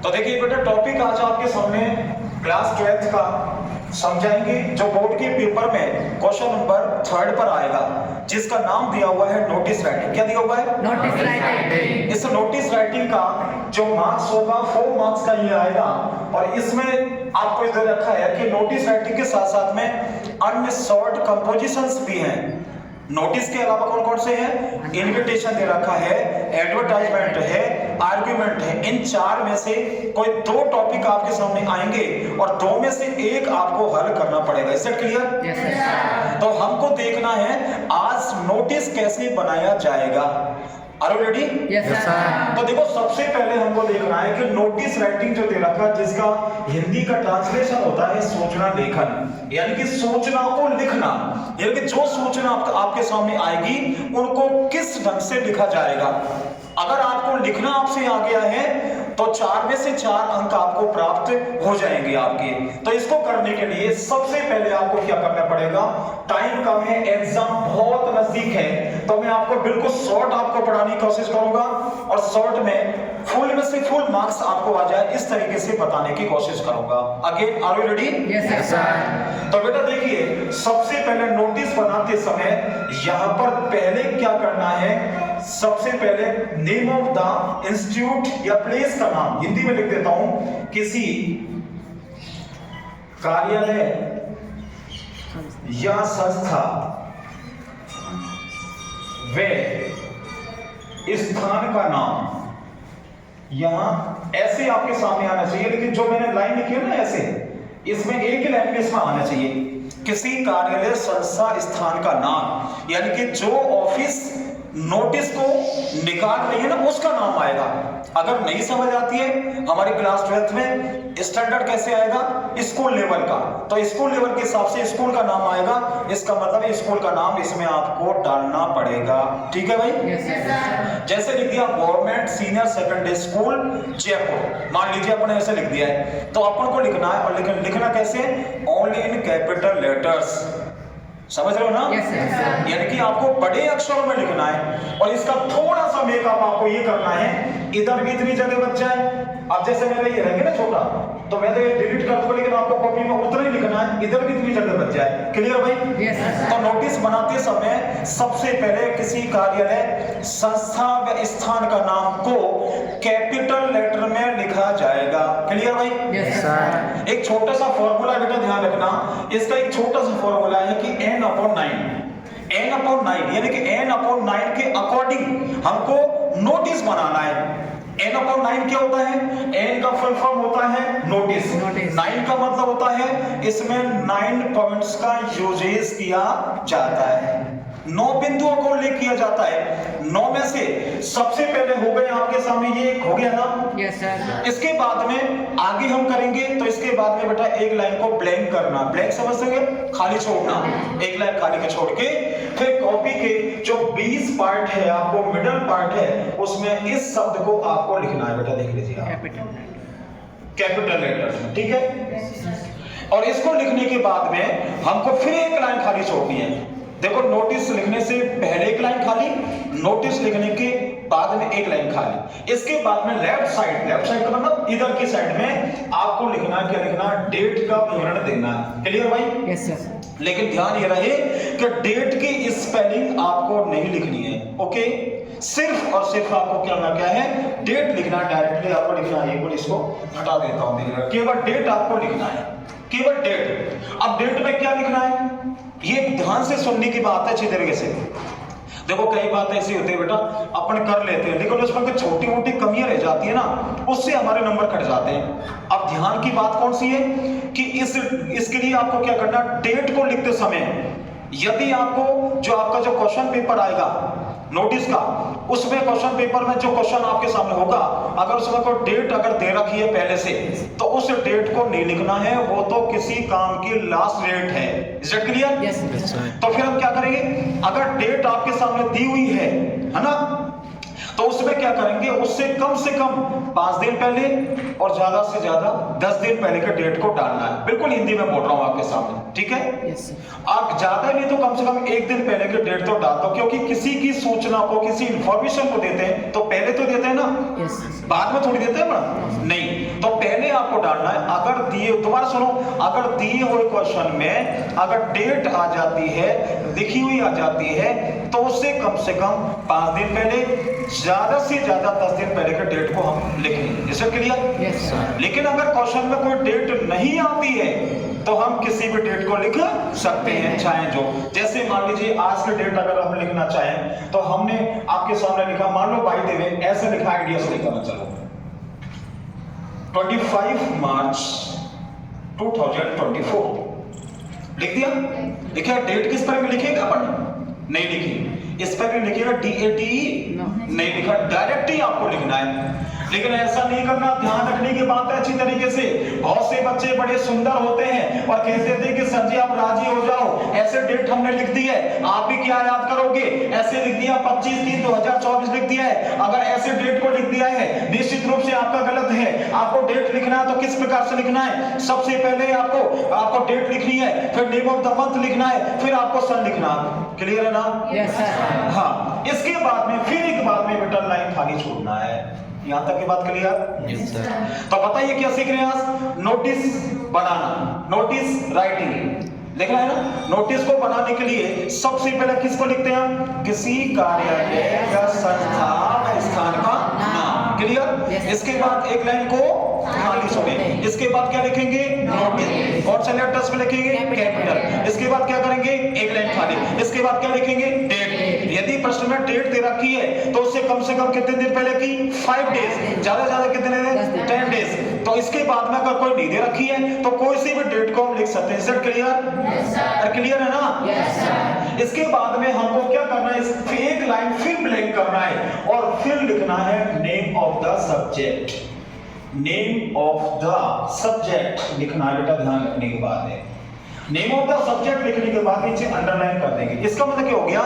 तो देखिए बेटा, टॉपिक आज आपके सामने क्लास 12th का समझाएंगे, जो बोर्ड के पेपर में क्वेश्चन नंबर 3 पर आएगा, जिसका नाम दिया हुआ है नोटिस राइटिंग। क्या दिया हुआ है? Notice writing. इस नोटिस राइटिंग का जो मार्क्स होगा 4 मार्क्स का ये आएगा। और इसमें आपको इधर रखा है कि नोटिस राइटिंग के साथ साथ में अन्य शॉर्ट कंपोजिशंस भी हैं। नोटिस के अलावा कौन कौन से हैं? इनविटेशन दे रखा है, एडवर्टाइजमेंट है, आर्गुमेंट है। इन 4 में से कोई 2 टॉपिक आपके सामने आएंगे और 2 में से एक आपको हल करना पड़ेगा। Is it clear? Yes sir. तो हमको देखना है आज नोटिस कैसे बनाया जाएगा। Are you ready? Yes sir. तो देखो, सबसे पहले हमको देखना है कि नोटिस राइटिंग जो दे रखा है, जिसका हिंदी का ट्रांसलेशन होता है सूचना लेखन, यानी कि सूचना को लिखना, यानी कि जो सूचना आपके सामने आएगी उनको किस ढंग से लिखा जाएगा। अगर आपको लिखना आपसे आ गया है तो 4 में से 4 अंक आपको प्राप्त हो जाएंगे आपके। तो इसको करने के लिए सबसे पहले आपको क्या करना पड़ेगा? टाइम कम है, एग्जाम बहुत नजदीक है, तो मैं आपको बिल्कुल शॉर्ट आपको पढ़ाने की कोशिश करूंगा और शॉर्ट में फुल में से फुल मार्क्स आपको आ जाए इस तरीके से बताने की कोशिश करूंगा। Again, are you ready? Yes sir. तो बेटा देखिए, सबसे पहले नोटिस बनाते समय यहां पर पहले क्या करना है? सबसे पहले नेम ऑफ द इंस्टीट्यूट या प्लेस का नाम हिंदी में लिख देता हूं, किसी कार्यालय या संस्था वे स्थान का नाम यहां ऐसे आपके सामने आना चाहिए। लेकिन जो मैंने लाइन लिखी है ना ऐसे, इसमें एक ही लाइन में इसमें आना चाहिए, किसी कार्यालय संस्था स्थान का नाम, यानी कि जो ऑफिस नोटिस को निकाल रही है ना उसका नाम आएगा। अगर नहीं समझ आती है हमारी क्लास 12th में स्टैंडर्ड कैसे आएगा? स्कूल लेवल का, तो स्कूल लेवल के हिसाब से स्कूल का नाम आएगा। इसका मतलब स्कूल का नाम इसमें आपको डालना पड़ेगा। ठीक है भाई? Yes sir. जैसे लिख दिया government senior secondary school Jaipur, मान लीजिए अपने ऐसे लिख दिया है, तो अपन को लिखना है। और लिखना कैसे? Only in capital letters. समझ रहे हो ना? Yes sir. यानी कि आपको बड़े अक्षरों में लिखना है। और इसका थोड़ा सा मेकअप आपको ये करना है, इधर भी इतनी जगह बच जाए। अब जैसे मेरा ये रहेगा ना छोटा, तो मैं तो ये डिलीट कर दूंगा, लेकिन आपको कॉपी में उतना ही लिखना है, इधर भी इतनी जगह बच जाए। क्लियर भाई? Yes sir. तो नोटिस बनाते समय सबसे पहले किसी कार्यालय संस्था व स्थान का नाम को कैपिटल लेटर में लिखा जाएगा। क्लियर भाई? Yes sir. एक छोटा सा फॉर्मूला बेटा ध्यान रखना, इसका एक छोटा सा फॉर्मूला है कि n/9 यानी कि n/9 के अकॉर्डिंग हमको नोटिस बनाना है। n/9 क्या होता है? n का फुल फॉर्म होता है नोटिस, 9 का मतलब होता है इसमें 9 पॉइंट्स का यूजेस किया जाता है, 9 बिंदुओं को उल्लेख किया जाता है। 9 में से सबसे पहले हो गए आपके सामने, ये हो गया ना? Yes sir. इसके बाद में आगे हम करेंगे तो इसके बाद में बेटा एक लाइन को ब्लैंक करना। ब्लैंक समझते हो? खाली छोड़ना, एक लाइन खाली के छोड़ के फिर कॉपी के जो 20 पार्ट है, आपको मिडल पार्ट है, उसमें इस शब्द को आपको लिखना है। बेटा देख लीजिए आप, कैपिटल लेटर्स में। ठीक है? और इसको लिखने के बाद में हमको फिर एक लाइन खाली छोड़नी है। देखो, नोटिस लिखने से पहले एक लाइन खाली, नोटिस लिखने के बाद में एक लाइन खाली। इसके बाद में लेफ्ट साइड का मतलब इधर की साइड में आपको लिखना, क्या लिखना? डेट का विवरण देना है। क्लियर भाई? Yes sir. लेकिन ध्यान ये रहे कि डेट की स्पेलिंग आपको नहीं लिखनी है। ओके? सिर्फ और सिर्फ आपको क्या करना, क्या है? डेट लिखना, डायरेक्टली आपको लिखना है। एक इसको हटा देता हूं, केवल डेट आपको लिखना है, केवल डेट। अब डेट में क्या लिखना है, ये ध्यान से सुनने की बात है अच्छी तरीके से। देखो, कई बात ऐसी होती है बेटा, अपन कर लेते हैं लेकिन उसमें कुछ छोटी मोटी कमियां रह जाती है ना, उससे हमारे नंबर कट जाते हैं। अब ध्यान की बात कौन सी है कि इसके लिए आपको क्या करना, डेट को लिखते समय यदि आपको जो आपका जो क्वेश्चन पेपर आएगा नोटिस का, उसमें क्वेश्चन पेपर में जो क्वेश्चन आपके सामने होगा, अगर उसमें कोई डेट अगर दे रखी है पहले से, तो उस डेट को नहीं लिखना है, वो तो किसी काम की लास्ट डेट है। Is it clear? Yes sir. तो फिर हम क्या करेंगे, अगर डेट आपके सामने दी हुई है ना, तो उसमें क्या करेंगे, उससे कम 5 दिन पहले और ज्यादा से ज्यादा 10 दिन पहले के डेट को डालना है। बिल्कुल हिंदी में बोल रहा हूं आपके सामने, ठीक है? Yes sir. आप ज्यादा नहीं तो कम से कम 1 दिन पहले के डेट तो डाल दो, क्योंकि किसी की सूचना को, किसी इंफॉर्मेशन को देते हैं तो पहले तो देते हैं ना, यस बाद में थोड़ी देते हैं ना, नहीं। आपको डालना है, अगर दिए, दोबारा सुनो, अगर दिए हुए क्वेश्चन में अगर डेट आ जाती है, लिखी हुई आ जाती है, तो उससे कम से कम 5 दिन पहले, ज्यादा से ज्यादा 10 दिन पहले के डेट को हम लिखेंगे। इसे क्लियर? Yes sir. लेकिन अगर क्वेश्चन में कोई डेट नहीं आती है तो हम किसी भी डेट को लिख सकते हैं, चाहे जो, जैसे मान लीजिए आज के डेट अगर हम लिखना चाहें तो हमने आपके सामने लिखा, मान लो बाय द वे ऐसे लिखा, आइडिया से लिखा, चलो 25 मार्च 2024 लिख दिया। लिखा, डेट किस पर भी लिखेगा अपन? नहीं लिखी, इस पर भी लिखेगा DATE नहीं लिखा, डायरेक्ट ही आपको लिखना है। लेकिन ऐसा नहीं करना, ध्यान रखने की बात है अच्छी तरीके से। बहुत से बच्चे बड़े सुंदर होते हैं और कहते थे कि सर जी आप राजी हो जाओ, ऐसे डेट हमने लिख दी है, आप भी क्या याद करोगे, ऐसे लिख दिया 25/3/2024 लिख दिया है। अगर ऐसे डेट को लिख दिया है, निश्चित रूप से आपका गलत है। आपको डेट लिखना है तो किस प्रकार से लिखना है? सबसे पहले आपको डेट लिखनी है, फिर नेम ऑफ द मंथ लिखना है, फिर आपको सन लिखना है। क्लियर है ना? Yes sir. हाँ, इसके बाद में फिर एक बाद में बेटा लाइन खाली छोड़ना है। यहां तक की बात क्लियर? Yes sir. तो बताइए क्या सीख रहे हैं आज? नोटिस बनाना, नोटिस राइटिंग लिखना है ना। नोटिस को बनाने के लिए सबसे पहले किसको लिखते हैं हम? किसी कार्यालय या संस्था स्थान का नाम। क्लियर? इसके बाद एक लाइन को खाली छोड़े, इसके बाद क्या लिखेंगे? नोटिस। कौन से लेटर्स में लिखेंगे? कैपिटल। इसके बाद क्या करेंगे? एक लाइन खाली। इसके बाद क्या लिखेंगे? डेट। यदि प्रश्न में डेट दे रखी है तो उससे कम से कम कितने दिन पहले की? 5 डेज, ज्यादा ज्यादा कितने दिन? 10 डेज। तो इसके बाद में अगर कोई नहीं दे रखी है तो कोई सी भी डेट को हम लिख सकते हैं। Is it clear? क्लियर है ना? Yes sir. इसके बाद में हमको क्या करना है? इस एक लाइन फिर ब्लैंक करना है और फिर लिखना है name of the subject. Name of the subject लिखना है बेटा, ध्यान रखने की बात है। नेम ऑफ द सब्जेक्ट लिखने के बाद नीचे अंडरलाइन कर देंगे। इसका मतलब क्या हो गया?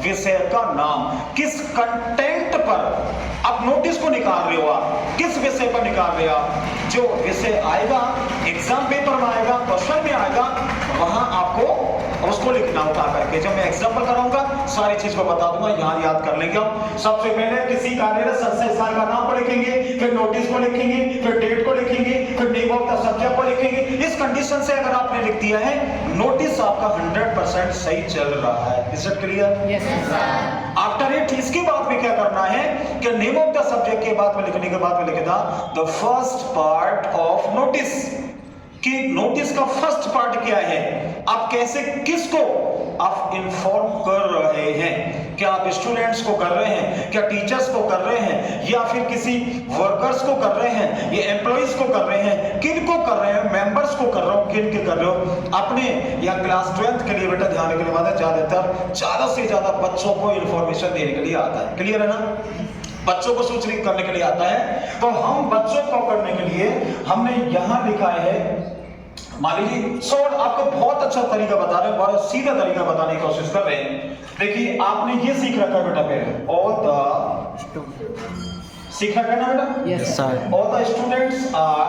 विषय का नाम, किस कंटेंट पर आप नोटिस को निकाल रहे हो, आप किस विषय पर निकाल रहे हो, आप जो विषय आएगा एग्जाम पेपर में आएगा, क्वेश्चन में आएगा, वहां आपको उसको लिखना उठा करके। जब मैं एग्जांपल कराऊंगा सारी चीज को बता दूंगा, यहां याद कर लेंगे हम। सबसे पहले किसी कार्यालय संस्था स्थान का नाम को लिखेंगे, फिर नोटिस को लिखेंगे, फिर डेट को लिखेंगे, फिर नेम ऑफ द सब्जेक्ट को लिखेंगे। इस कंडीशन से अगर आपने लिख दिया है, नोटिस आपका 100% सही चल रहा है। Is it clear? Yes sir. After it इसके बाद में क्या करना है कि नेम ऑफ द सब्जेक्ट के बाद में लिखने के बाद में लिखना the first part of notice, कि नोटिस का फर्स्ट पार्ट क्या है, आप कैसे किसको आप इन्फॉर्म कर रहे हैं। क्या आप स्टूडेंट्स को कर रहे हैं, क्या टीचर्स को कर रहे हैं, या फिर किसी वर्कर्स को कर रहे हैं, या एम्प्लॉइज को कर रहे हैं, किन को कर रहे हैं, मेंबर्स को कर रहे हो, किन के कर रहे हो, अपने या क्लास 12th के लिए बेटा ध्यान रखने वाला ज्यादातर ज्यादा से ज्यादा बच्चों को इंफॉर्मेशन देने के लिए आता है। क्लियर है ना? बच्चों को सूचित करने के लिए आता है। तो हम बच्चों को करने के लिए हमने यहां लिखा है, मान लीजिए शॉर्ट, आपको बहुत अच्छा तरीका बता रहे हैं, बहुत सीधा तरीका बताने की कोशिश कर रहे हैं। देखिए आपने ये सीख रखा है बेटा, पहले ऑल द सीख रखा है ना बेटा? Yes sir. All the students are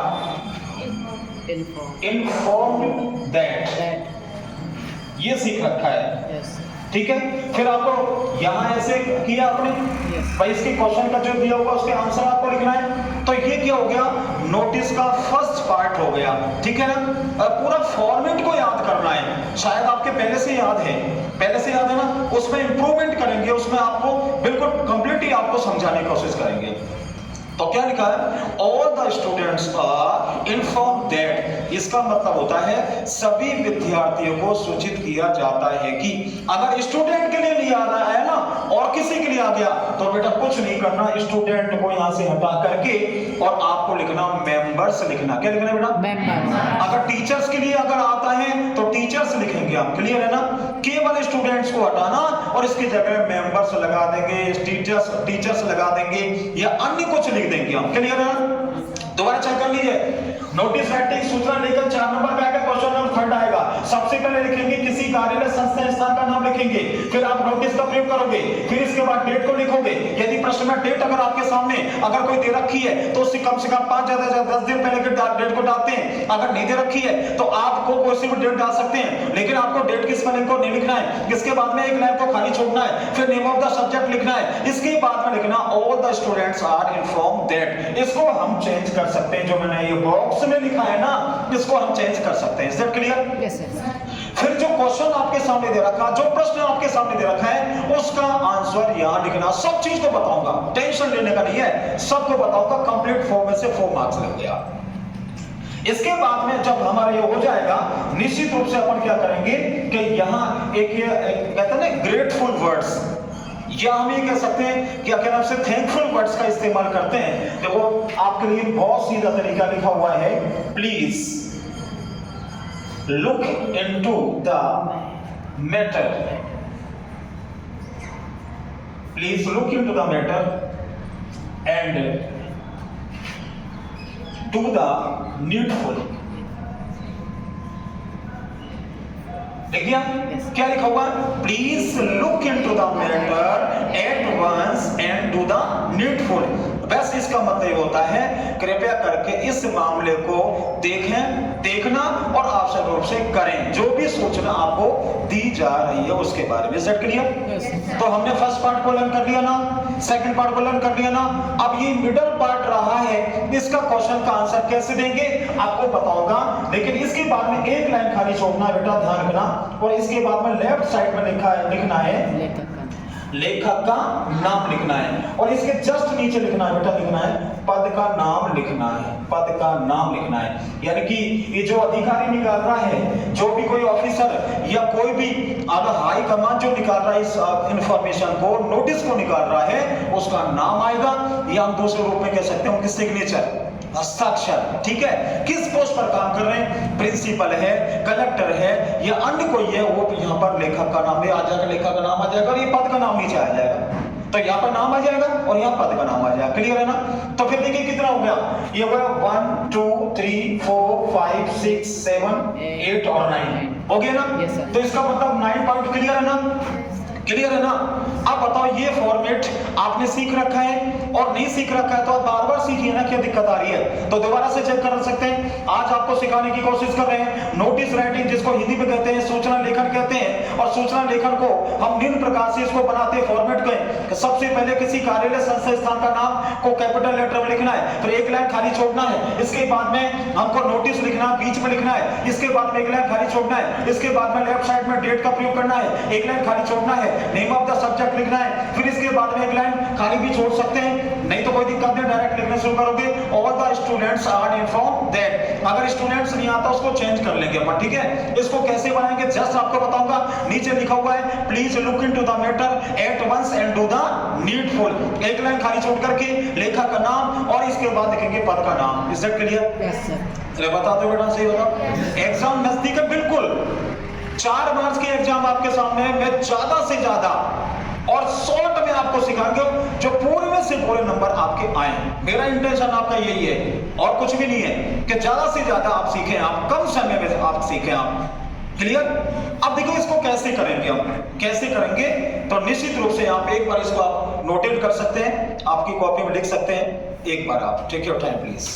informed that, ये सीख रखा है। यस। ठीक है, फिर आपको यहां ऐसे किया आपने, भाई इसके क्वेश्चन का जो दिया होगा उसके आंसर आपको लिखना है। तो ये क्या हो गया? नोटिस का फर्स्ट पार्ट हो गया। ठीक है ना? पूरा फॉर्मेट को याद करना है, शायद आपके पहले से याद है, पहले से याद है ना, उसमें इंप्रूवमेंट करेंगे, उसमें आपको बिल्कुल कंप्लीटली आपको समझाने की कोशिश करेंगे। तो क्या लिखा है? All the students are informed that, इसका मतलब होता है सभी विद्यार्थियों को सूचित किया जाता है कि अगर स्टूडेंट के लिए नहीं आ रहा है ना और किसी के लिए आ गया तो बेटा कुछ नहीं करना, स्टूडेंट को यहां से हटा करके और आपको लिखना मेंबर्स लिखना। क्या लिखना है बेटा? मेंबर्स। अगर टीचर्स के लिए अगर आता है तो टीचर्स लिखेंगे आप। क्लियर है ना? केवल स्टूडेंट्स को हटाना और इसकी जगह मेंबर्स लगा देंगे, टीचर्स लगा देंगे या अन्य कुछ लिख देंगे हम। क्लियर है ना? दोबारा चेक कर लीजिए। नोटिस राइटिंग सूचना लेकर 4 नंबर का आएगा, क्वेश्चन नंबर 3 आएगा। सबसे पहले लिखेंगे किसी कार्यालय संस्था स्थान का नाम लिखेंगे, फिर आप नोटिस का प्रयोग करोगे, फिर इसके बाद डेट को लिखोगे। यदि प्रश्न में डेट अगर आपके सामने अगर कोई दे रखी है तो उससे कम से कम 5 ज्यादा 10 दिन पहले की डेट को डालते हैं। अगर नहीं दे रखी है तो आपको कोई सी भी डेट डाल सकते हैं, लेकिन आपको डेट की स्पेलिंग को नहीं लिखना है। इसके बाद में एक लाइन को खाली छोड़ना है, फिर नेम ऑफ द सब्जेक्ट लिखना है, इसके बाद में लिखना all the students are informed that. इसको हम चेंज कर सकते हैं, जो मैंने ये बॉक्स में लिखा है ना, इसको हम चेंज कर सकते हैं। Is that clear? Yes sir. फिर जो क्वेश्चन आपके सामने दे रखा, जो प्रश्न आपके सामने दे रखा है, उसका आंसर यहां लिखना। सब चीज को बताऊंगा, टेंशन लेने का नहीं है, सबको बताऊंगा। कंप्लीट 4 में से 4 मार्क्स लग गया। इसके बाद में जब हमारा ये हो जाएगा, निश्चित रूप से अपन क्या करेंगे कि यहाँ एक कहते हैं ना ग्रेटफुल वर्ड्स, या हम ये कह सकते हैं कि अगर आपसे थैंकफुल वर्ड्स का इस्तेमाल करते हैं। देखो आपके लिए बहुत सीधा तरीका लिखा हुआ है, please look into the matter, please look into the matter and do the needful। देखिए क्या लिखा हुआ? Please look into the matter at once and do the needful. बस इसका मतलब ये होता है, कृपया करके इस मामले को देखना और आवश्यक रूप से करें। जो भी सूचना आपको दी जा रही है उसके बारे में। Set clear? तो हमने फर्स्ट पार्ट को लर्न कर लिया ना, सेकंड पार्ट को लर्न कर लिया ना। अब ये मिडल पार्ट रहा है, इसका क्वेश्चन का आंसर कैसे देंगे आपको बताऊंगा, लेकिन इसके बाद में एक लाइन खाली छोड़ना है बेटा, ध्यान रखना। और इसके बाद में लेफ्ट साइड में लिखना है लेखक का नाम लिखना है, और इसके जस्ट नीचे लिखना है बेटा, लिखना है पद का नाम लिखना है, पद का नाम लिखना है। यानी कि ये जो अधिकारी निकाल रहा है, जो भी कोई ऑफिसर या कोई भी हाई कमांड जो निकाल रहा है इस इंफॉर्मेशन को, नोटिस को निकाल रहा है, उसका नाम आएगा, या हम दूसरे रूप में कह सकते हैं उनकी सिग्नेचर, हस्ताक्षर। ठीक है? किस पोस्ट पर काम कर रहे हैं, प्रिंसिपल है, कलेक्टर है, या अन्य कोई है, वो यहाँ पर लेखक का नाम भी आ जाएगा, लेखक का नाम आ जाएगा, और ये पद का नाम नीचे आ जाएगा। तो यहाँ पर नाम आ जाएगा और यहाँ पद का नाम आ जाएगा। क्लियर है ना? तो फिर देखिए कितना हो गया, ये हो गया 1 2 3 4 5 6 7 8 और 9 हो गया ना? तो इसका मतलब 9 पॉइंट क्लियर है ना? क्लियर है ना? अब बताओ, ये फॉर्मेट आपने सीख रखा है और नहीं सीख रखा है तो आप बार बार सीखिए ना, क्या दिक्कत आ रही है? तो दोबारा से चेक कर सकते हैं। आज आपको सिखाने की कोशिश कर रहे हैं नोटिस राइटिंग, जिसको हिंदी में कहते हैं सूचना लेखन कहते हैं। और सूचना लेखन को हम निम्न प्रकार से इसको बनाते हैं, फॉर्मेट करें। सबसे पहले किसी कार्यालय संस्था स्थान का नाम को कैपिटल लेटर में लिखना है, फिर एक लाइन खाली छोड़ना है। इसके बाद में हमको नोटिस लिखना है, बीच में लिखना है। इसके बाद में एक लाइन खाली छोड़ना है। इसके बाद में लेफ्ट साइड में डेट का प्रयोग करना है, एक लाइन खाली छोड़ना है। नेम ऑफ द सब्जेक्ट लिखना है, फिर इसके बाद में एक लाइन खाली भी छोड़ सकते हैं, नहीं तो कोई दिक्कत नहीं, डायरेक्ट लिखना शुरू करोगे। All the students are inform that, अगर स्टूडेंट्स नहीं आता उसको चेंज कर लेंगे अपन। ठीक है? इसको कैसे बनाएंगे जस्ट आपको बताऊंगा। नीचे लिखा हुआ है please look into the matter at once and do the needful. एक लाइन खाली छोड़ करके लेखक का नाम और इसके बाद लिखेंगे पद का नाम। Is that clear? Yes sir. अरे बता दो बेटा, सही बताओ। एग्जाम नजदीक है, बिल्कुल 4 मार्च के एग्जाम आपके सामने है। मैं ज्यादा से ज्यादा और शॉर्ट में आपको सिखाऊंगा जो पूरे में से पूरे नंबर आपके आए। मेरा इंटेंशन आपका यही है और कुछ भी नहीं है कि ज्यादा से ज्यादा आप सीखें, आप कम समय में आप सीखें आप। क्लियर? अब देखो इसको कैसे करेंगे, हम कैसे करेंगे तो निश्चित रूप से आप एक बार इसको आप नोट कर सकते हैं, आपकी कॉपी में लिख सकते हैं। एक बार आप टेक योर टाइम प्लीज।